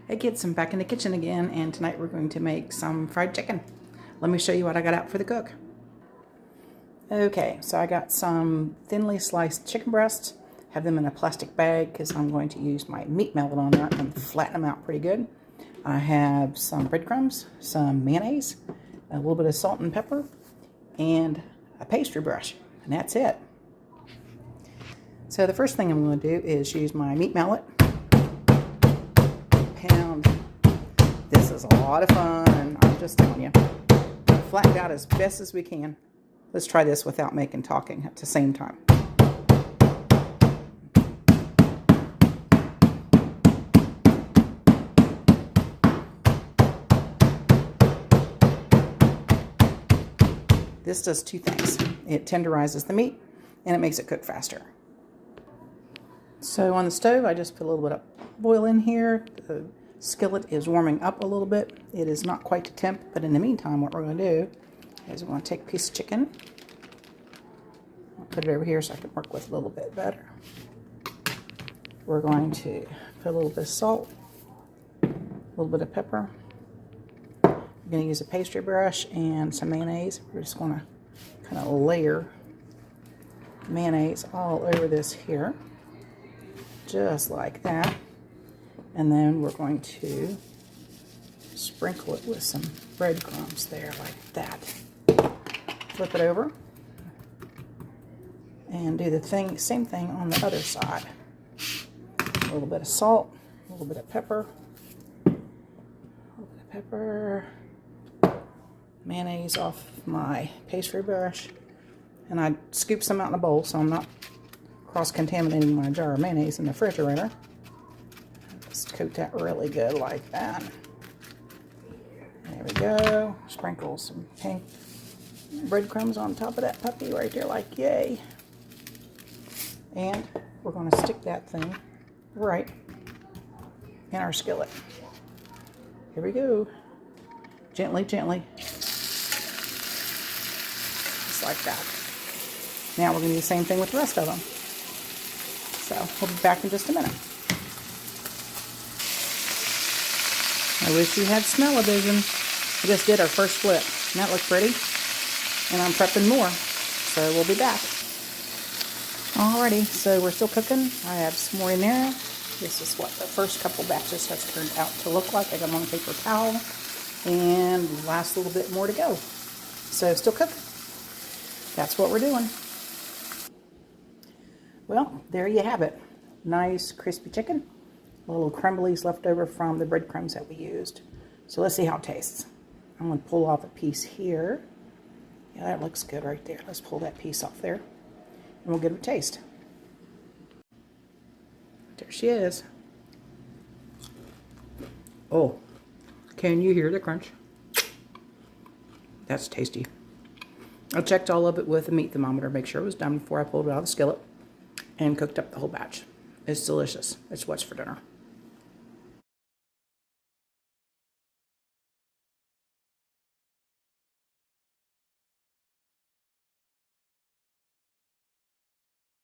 Hey kids, I'm back in the kitchen again, and tonight we're going to make some fried chicken. Let me show you what I got out for the cook. Okay, so I got some thinly sliced chicken breasts. Have them in a plastic bag because I'm going to use my meat mallet on that and flatten them out pretty good. I have some breadcrumbs, some mayonnaise, a little bit of salt and pepper, and a pastry brush, and that's it. So the first thing I'm going to do is use my meat mallet. Pound. This is a lot of fun, I'm just telling you. Flatten it out as best as we can. Let's try this without making talking at the same time. This does two things. It tenderizes the meat and it makes it cook faster. So on the stove, I just put a little bit of oil in here. The skillet is warming up a little bit. It is not quite to temp, but in the meantime, what we're going to do is we're going to take a piece of chicken. I'll put it over here so I can work with it a little bit better. We're going to put a little bit of salt, a little bit of pepper. I'm going to use a pastry brush and some mayonnaise. We're just going to kind of layer mayonnaise all over this here, just like that. And then we're going to sprinkle it with some breadcrumbs there, like that. Flip it over and do the same thing on the other side. A little bit of salt, a little bit of pepper, mayonnaise off my pastry brush, and I scoop some out in a bowl so I'm not cross-contaminating my jar of mayonnaise in the refrigerator. Just coat that really good like that. There we go. Sprinkle some pink breadcrumbs on top of that puppy right there, like yay. And we're going to stick that thing right in our skillet. Here we go. Gently, gently. Just like that. Now we're going to do the same thing with the rest of them. So we'll be back in just a minute. I wish you had smell-o-vision. We just did our first flip. And that looked pretty. And I'm prepping more. So we'll be back. Alrighty, so we're still cooking. I have some more in there. This is what the first couple batches has turned out to look like. I got them on a paper towel. And last little bit more to go. So still cooking. That's what we're doing. Well, there you have it. Nice crispy chicken. Little crumblies left over from the breadcrumbs that we used. So let's see how it tastes. I'm going to pull off a piece here. Yeah, that looks good right there. Let's pull that piece off there. And we'll give it a taste. There she is. Oh, can you hear the crunch? That's tasty. I checked all of it with a meat thermometer, make sure it was done before I pulled it out of the skillet and cooked up the whole batch. It's delicious. It's what's for dinner.